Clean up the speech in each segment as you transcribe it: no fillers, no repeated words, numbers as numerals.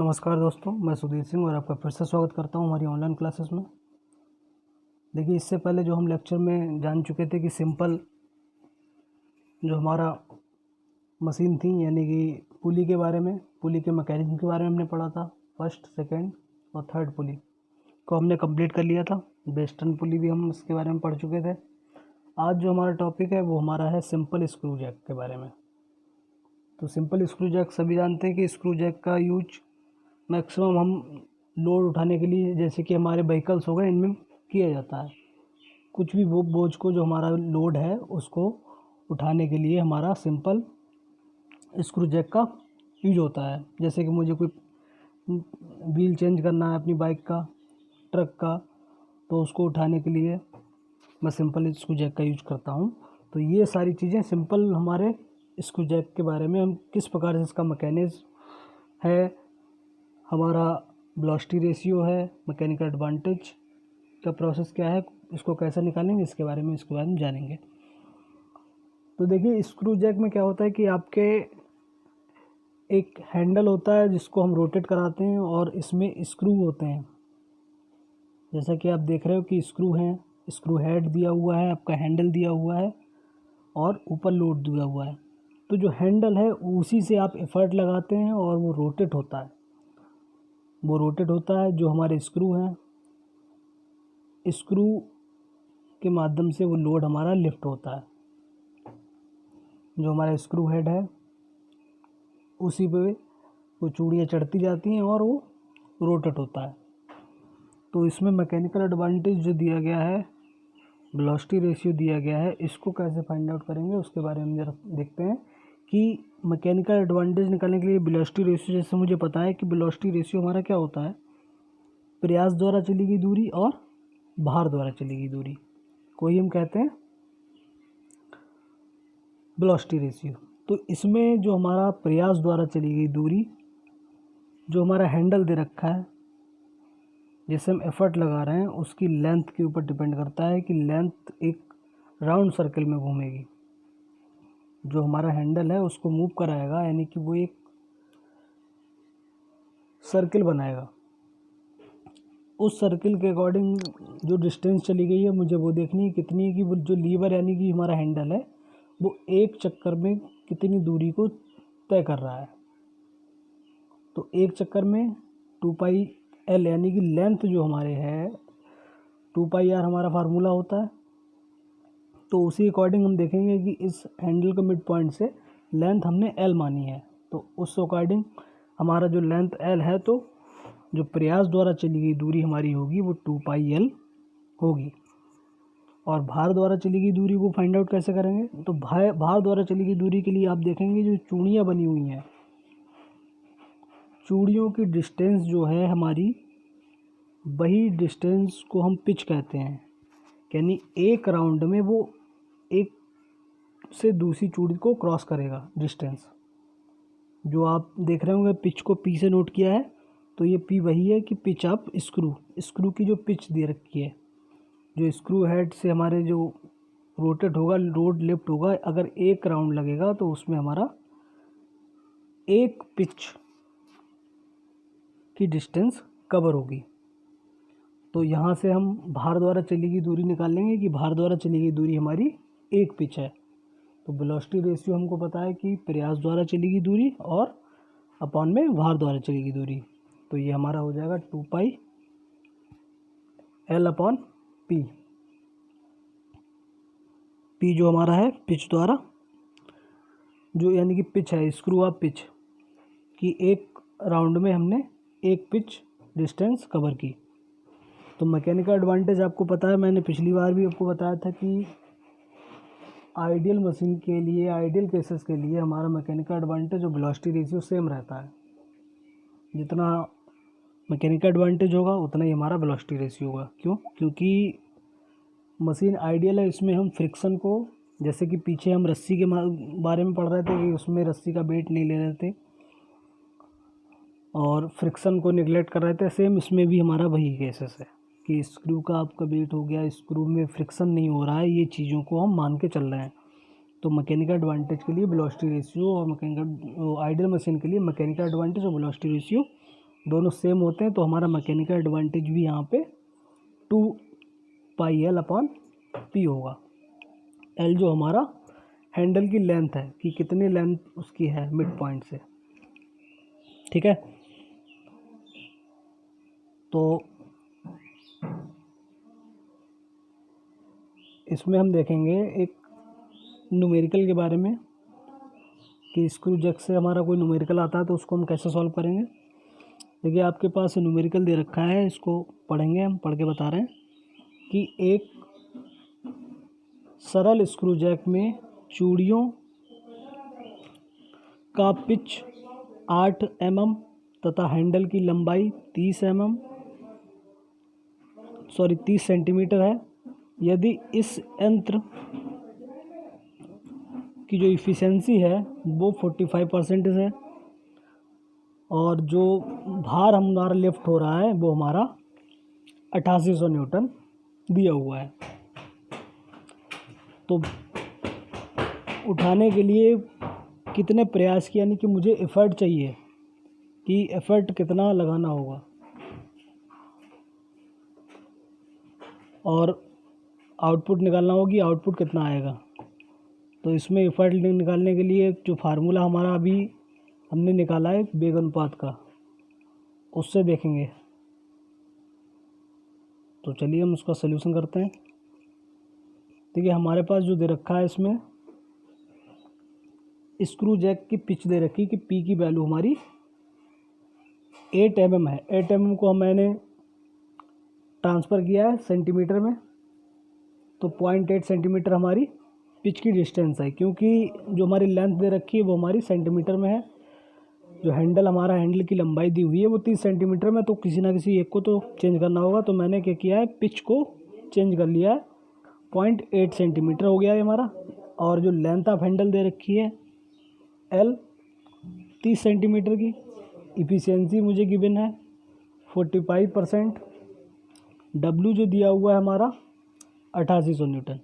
नमस्कार दोस्तों, मैं सुधीर सिंह और आपका फिर से स्वागत करता हूं हमारी ऑनलाइन क्लासेस में। देखिए, इससे पहले जो हम लेक्चर में जान चुके थे कि सिंपल जो हमारा मशीन थी यानी कि पुली के बारे में, पुली के मैकेनिज्म के बारे में हमने पढ़ा था। फर्स्ट, सेकंड और थर्ड पुली को हमने कंप्लीट कर लिया था। वेस्टर्न पुली भी हम इसके बारे में पढ़ चुके थे। आज जो हमारा टॉपिक है वो हमारा है सिंपल स्क्रू जैक के बारे में। तो सिंपल स्क्रू जैक सभी जानते हैं कि स्क्रू जैक का यूज मैक्सिमम हम लोड उठाने के लिए, जैसे कि हमारे व्हीकल्स हो गए, इनमें किया जाता है। कुछ भी वो बोझ को जो हमारा लोड है उसको उठाने के लिए हमारा सिंपल स्क्रू जैक का यूज होता है। जैसे कि मुझे कोई व्हील चेंज करना है अपनी बाइक का, ट्रक का, तो उसको उठाने के लिए मैं सिंपल स्क्रू जैक का यूज करता हूँ। तो ये सारी चीज़ें सिंपल हमारे स्क्रू जैक के बारे में, हम किस प्रकार से इसका मैकेनिज्म है, हमारा वेलोसिटी रेशियो है, मैकेनिकल एडवांटेज का प्रोसेस क्या है, इसको कैसे निकालेंगे, इसके बारे में जानेंगे। तो देखिए, स्क्रू जैक में क्या होता है कि आपके एक हैंडल होता है जिसको हम रोटेट कराते हैं और इसमें स्क्रू होते हैं। जैसा कि आप देख रहे हो कि स्क्रू हैं, स्क्रू हेड दिया हुआ है, आपका हैंडल दिया हुआ है और ऊपर लोड दिया हुआ है। तो जो हैंडल है उसी से आप एफर्ट लगाते हैं और वो रोटेट होता है। जो हमारे स्क्रू हैं, स्क्रू के माध्यम से वो लोड हमारा लिफ्ट होता है। जो हमारा स्क्रू हेड है उसी पे वो चूड़ियाँ चढ़ती जाती हैं और वो रोटेट होता है। तो इसमें मैकेनिकल एडवांटेज जो दिया गया है, वेलोसिटी रेशियो दिया गया है, इसको कैसे फाइंड आउट करेंगे उसके बारे में जरा देखते हैं कि मैकेनिकल एडवांटेज निकालने के लिए वेलोसिटी रेशियो, जैसे मुझे पता है कि वेलोसिटी रेशियो हमारा क्या होता है, प्रयास द्वारा चली गई दूरी और भार द्वारा चली गई दूरी को ही हम कहते हैं वेलोसिटी रेशियो। तो इसमें जो हमारा प्रयास द्वारा चली गई दूरी, जो हमारा हैंडल दे रखा है, जैसे हम एफर्ट लगा रहे हैं, उसकी लेंथ के ऊपर डिपेंड करता है कि लेंथ एक राउंड सर्कल में घूमेगी। जो हमारा हैंडल है उसको मूव कराएगा, यानी कि वो एक सर्किल बनाएगा। उस सर्किल के अकॉर्डिंग जो डिस्टेंस चली गई है मुझे वो देखनी है कितनी है, कि वो जो लीवर यानी कि हमारा हैंडल है वो एक चक्कर में कितनी दूरी को तय कर रहा है। तो एक चक्कर में 2πl यानी कि लेंथ जो हमारे है 2πr हमारा फार्मूला होता है। तो उसी अकॉर्डिंग हम देखेंगे कि इस हैंडल के मिड पॉइंट से लेंथ हमने l मानी है, तो उस अकॉर्डिंग हमारा जो लेंथ l है, तो जो प्रयास द्वारा चली गई दूरी हमारी होगी वो 2πl होगी। और भार द्वारा चली गई दूरी को फाइंड आउट कैसे करेंगे, तो भार द्वारा चली गई दूरी के लिए आप देखेंगे जो चूड़ियाँ बनी हुई हैं, चूड़ियों की डिस्टेंस जो है हमारी, वही डिस्टेंस को हम पिच कहते हैं। यानी एक राउंड में वो एक से दूसरी चूड़ी को क्रॉस करेगा डिस्टेंस। जो आप देख रहे होंगे पिच को पी से नोट किया है, तो ये पी वही है कि पिच ऑफ स्क्रू की जो पिच दे रखी है, जो स्क्रू हेड से हमारे जो रोटेट होगा, लोड लिफ्ट होगा, अगर एक राउंड लगेगा तो उसमें हमारा एक पिच की डिस्टेंस कवर होगी। तो यहाँ से हम भार द्वारा चली गई दूरी निकाल लेंगे कि भार द्वारा चली गई दूरी हमारी एक पिच है। तो वेलोसिटी रेशियो हमको पता है कि प्रयास द्वारा चली गई दूरी और अपॉन में भार द्वारा चली गई दूरी। तो ये हमारा हो जाएगा 2πl/p। p जो हमारा है पिच द्वारा, जो यानी कि पिच है, स्क्रू ऑफ पिच की एक राउंड में हमने एक पिच डिस्टेंस कवर की। तो मैकेनिकल एडवांटेज आपको पता है, मैंने पिछली बार भी आपको बताया था कि आइडियल मशीन के लिए, आइडियल केसेस के लिए हमारा मैकेनिकल एडवांटेज और वेलोसिटी रेशियो सेम रहता है। जितना मैकेनिकल एडवांटेज होगा उतना ही हमारा वेलोसिटी रेशियो होगा। क्यों? क्योंकि मशीन आइडियल है, इसमें हम फ्रिक्शन को, जैसे कि पीछे हम रस्सी के बारे में पढ़ रहे थे कि उसमें रस्सी का वेट नहीं ले रहे थे और फ्रिक्शन को निगलेक्ट कर रहे थे, सेम इसमें भी हमारा वही केसेस है कि स्क्रू का आपका वेट हो गया, स्क्रू में फ्रिक्शन नहीं हो रहा है, ये चीज़ों को हम मान के चल रहे हैं। तो मैकेनिकल एडवांटेज के लिए वेलोसिटी रेशियो और मैकेनिकल आइडियल मशीन के लिए मैकेनिकल एडवांटेज और वेलोसिटी रेशियो दोनों सेम होते हैं तो हमारा मैकेनिकल एडवांटेज भी यहाँ पे 2πL/P होगा। L जो हमारा हैंडल की लेंथ है कि कितनी लेंथ उसकी है मिड पॉइंट से, ठीक है। तो इसमें हम देखेंगे एक न्यूमेरिकल के बारे में कि स्क्रू जैक से हमारा कोई न्यूमेरिकल आता है तो उसको हम कैसे सॉल्व करेंगे। देखिए आपके पास न्यूमेरिकल दे रखा है, इसको पढ़ेंगे, हम पढ़ के बता रहे हैं कि एक सरल स्क्रू जैक में चूड़ियों का पिच 8 mm तथा हैंडल की लंबाई 30 सेंटीमीटर है। यदि इस यंत्र की जो इफ़िशेंसी है वो 45% है और जो भार हमारा लिफ्ट हो रहा है वो हमारा 8800 न्यूटन दिया हुआ है। तो उठाने के लिए कितने प्रयास की, यानी कि मुझे एफर्ट चाहिए कि एफर्ट कितना लगाना होगा और आउटपुट निकालना होगी, आउटपुट कितना आएगा। तो इसमें एफर्ट निकालने के लिए जो फार्मूला हमारा अभी हमने निकाला है वेग अनुपात का, उससे देखेंगे। तो चलिए हम उसका सलूशन करते हैं। देखिए हमारे पास जो दे रखा है इसमें स्क्रू जैक की पिच दे रखी कि पी की वैल्यू हमारी 8 mm है। 8 mm को मैंने ट्रांसफ़र किया है सेंटीमीटर में, तो 0.8 सेंटीमीटर हमारी पिच की डिस्टेंस है, क्योंकि जो हमारी लेंथ दे रखी है वो हमारी सेंटीमीटर में है। जो हमारा हैंडल की लंबाई दी हुई है वो 30 सेंटीमीटर में, तो किसी ना किसी एक को तो चेंज करना होगा। तो मैंने क्या किया है, पिच को चेंज कर लिया है, 0.8 सेंटीमीटर हो गया है हमारा। और जो लेंथ ऑफ हैंडल दे रखी है L 30 सेंटीमीटर की, इफ़िशियंसी मुझे गिवन है 45%, W जो दिया हुआ है हमारा 8800 न्यूटन।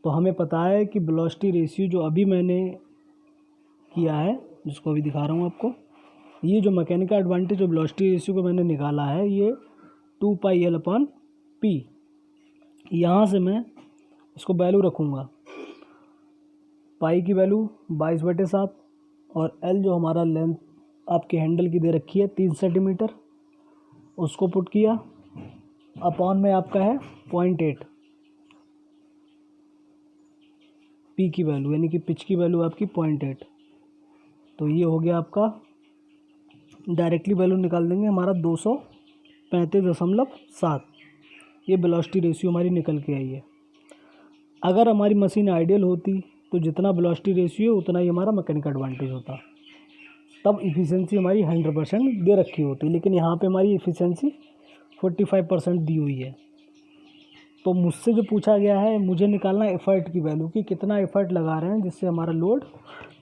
तो हमें पता है कि वेलोसिटी रेशियो जो अभी मैंने किया है, जिसको अभी दिखा रहा हूँ आपको, ये जो मैकेनिकल एडवांटेज और वेलोसिटी रेशियो को मैंने निकाला है ये 2πL/P। यहाँ से मैं इसको वैल्यू रखूँगा, पाई की वैल्यू 22/7 और L जो हमारा लेंथ आपके हैंडल की दे रखी है 3 सेंटीमीटर, उसको पुट किया अपॉन में आपका है 0.8 P की वैल्यू, यानी कि पिच की वैल्यू आपकी 0.8। तो ये हो गया आपका, डायरेक्टली वैल्यू निकाल देंगे हमारा 235.7। ये वेलोसिटी रेशियो हमारी निकल के आई है। अगर हमारी मशीन आइडियल होती तो जितना वेलोसिटी रेशियो है उतना ही हमारा मैकेनिकल एडवांटेज होता, तब इफ़िशियंसी हमारी 100% दे रखी होती, लेकिन यहाँ पे हमारी इफ़िशियंसी 45% दी हुई है। तो मुझसे जो पूछा गया है, मुझे निकालना एफर्ट की वैल्यू कि कितना एफर्ट लगा रहे हैं जिससे हमारा लोड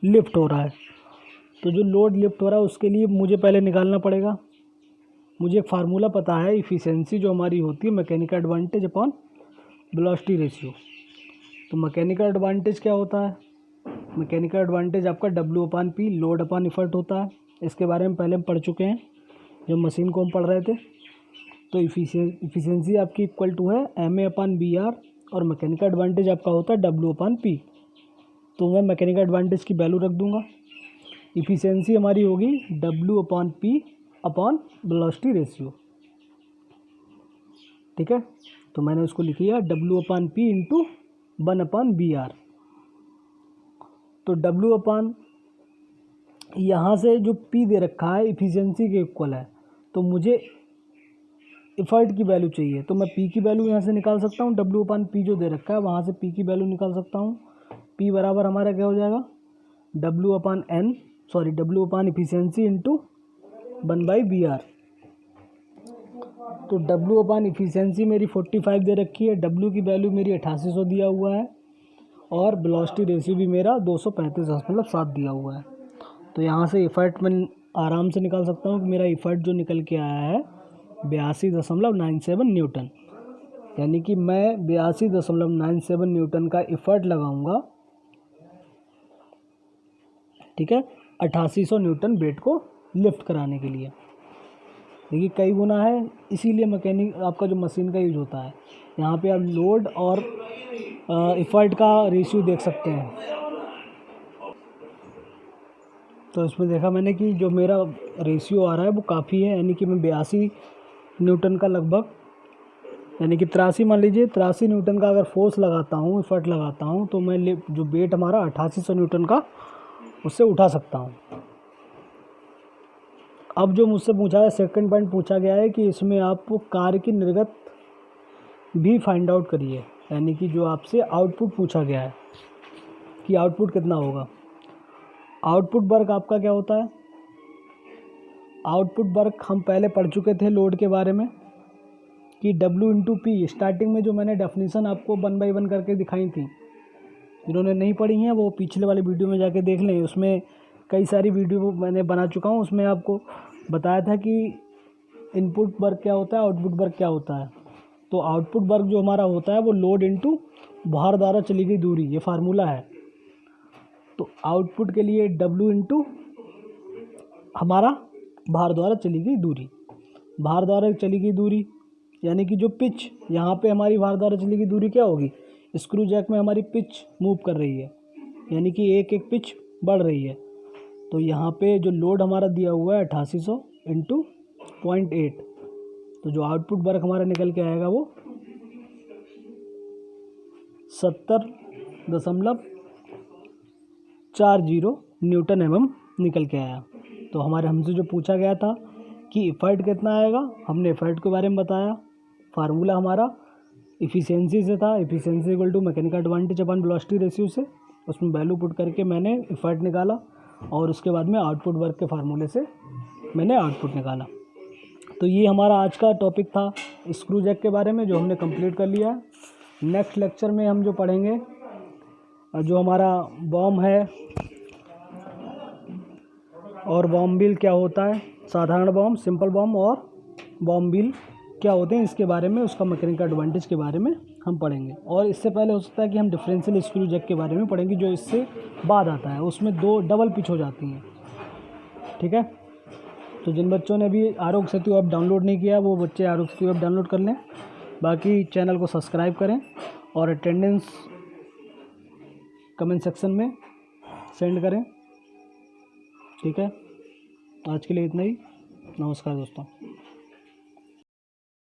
लिफ्ट हो रहा है। तो जो लोड लिफ्ट हो रहा है उसके लिए मुझे पहले निकालना पड़ेगा। मुझे एक फार्मूला पता है, इफ़िशियंसी जो हमारी होती है mechanical advantage upon velocity ratio. तो मैकेनिकल एडवांटेज क्या होता है, मैकेनिकल एडवांटेज आपका W/P लोड अपॉन एफर्ट होता है। इसके बारे में पहले हम पढ़ चुके हैं जब मशीन को हम पढ़ रहे थे। तो इफ़िशियंसी आपकी इक्वल टू है MA/BR और मैकेनिकल एडवांटेज आपका होता है W/P। तो मैं मैकेनिकल एडवांटेज की वैल्यू रख दूंगा। इफ़िशियंसी हमारी होगी W/P अपॉन वेलोसिटी रेशियो, ठीक है। तो मैंने उसको लिख लिया W/P इंटू 1/BR। तो W/ यहाँ से जो P दे रखा है इफ़िशियंसी के इक्वल है, तो मुझे एफर्ट की वैल्यू चाहिए। तो मैं P की वैल्यू यहाँ से निकाल सकता हूँ, W/P जो दे रखा है वहाँ से P की वैल्यू निकाल सकता हूँ। P बराबर हमारा क्या हो जाएगा, W/ इफ़िशियंसी इंटू 1/BR। तो W/ इफ़िशियंसी मेरी 45 दे रखी है, W की वैल्यू मेरी 8800 दिया हुआ है और वेलोसिटी रेशियो भी मेरा 235.7 दिया हुआ है। तो यहाँ से एफर्ट मैं आराम से निकाल सकता हूँ कि मेरा एफर्ट जो निकल के आया है 82.97 न्यूटन, यानी कि मैं 82.97 न्यूटन का एफर्ट लगाऊंगा, ठीक है, 8800 न्यूटन वेट को लिफ्ट कराने के लिए। देखिए कई गुना है, इसीलिए मैकेनिक आपका जो मशीन का यूज होता है। यहाँ पे आप लोड और इफ़र्ट का रेशियो देख सकते हैं। तो इसमें देखा मैंने कि जो मेरा रेशियो आ रहा है वो काफ़ी है, यानी कि मैं 82 न्यूटन का लगभग, यानी कि 83 मान लीजिए, 83 न्यूटन का अगर फोर्स लगाता हूँ, इफ़र्ट लगाता हूँ, तो मैं जो वेट हमारा 8800 न्यूटन का उससे उठा सकता हूँ। अब जो मुझसे पूछा है, सेकंड पॉइंट पूछा गया है कि इसमें आप कार्य की निर्गत भी फाइंड आउट करिए, यानी कि जो आपसे आउटपुट पूछा गया है कि आउटपुट कितना होगा। आउटपुट वर्क आपका क्या होता है? आउटपुट वर्क हम पहले पढ़ चुके थे लोड के बारे में कि W/P। स्टार्टिंग में जो मैंने डेफिनेशन आपको 1 बाय 1 करके दिखाई थी, जिन्होंने नहीं पढ़ी हैं वो पिछले वाले वीडियो में जाके देख लें। उसमें कई सारी वीडियो मैंने बना चुका हूँ, उसमें आपको बताया था कि इनपुट वर्क क्या होता है, आउटपुट वर्क क्या होता है। तो आउटपुट वर्क जो हमारा होता है वो लोड इंटू भार द्वारा चली गई दूरी, ये फार्मूला है। तो आउटपुट के लिए W हमारा भार द्वारा चली गई दूरी, भार द्वारा चली गई दूरी यानी कि जो पिच यहाँ पे हमारी भार द्वारा चली गई दूरी क्या होगी, स्क्रू जैक में हमारी पिच मूव कर रही है, यानी कि एक एक पिच बढ़ रही है। तो यहाँ पे जो लोड हमारा दिया हुआ है 8800 इंटू 0.8, तो जो आउटपुट वर्क हमारा निकल के आएगा वो 70.40 न्यूटन एमएम निकल के आया। तो हमसे जो पूछा गया था कि इफ़र्ट कितना आएगा, हमने इफ़र्ट के बारे में बताया। फार्मूला हमारा इफ़िशेंसी से था, efficiency equal to mechanical advantage upon velocity ratio से, उसमें वैल्यू पुट करके मैंने इफ़र्ट निकाला और उसके बाद में आउटपुट वर्क के फार्मूले से मैंने आउटपुट निकाला। तो ये हमारा आज का टॉपिक था स्क्रू जैक के बारे में, जो हमने कंप्लीट कर लिया। नेक्स्ट लेक्चर में हम जो पढ़ेंगे जो हमारा बॉम है और बॉम बिल क्या होता है, साधारण बॉम, सिंपल बॉम और बॉम बिल क्या होते हैं, इसके बारे में, उसका मैकेनिकल एडवांटेज के बारे में हम पढ़ेंगे। और इससे पहले हो सकता है कि हम डिफरेंशियल स्क्रू जैक के बारे में पढ़ेंगे, जो इससे बाद आता है, उसमें 2 डबल पिच हो जाती हैं। ठीक है, तो जिन बच्चों ने अभी आरोग्य सेतु ऐप डाउनलोड नहीं किया वो बच्चे आरोग्य सेतु ऐप डाउनलोड कर लें। बाकी चैनल को सब्सक्राइब करें और अटेंडेंस कमेंट सेक्शन में सेंड करें। ठीक है, आज के लिए इतना ही। नमस्कार दोस्तों।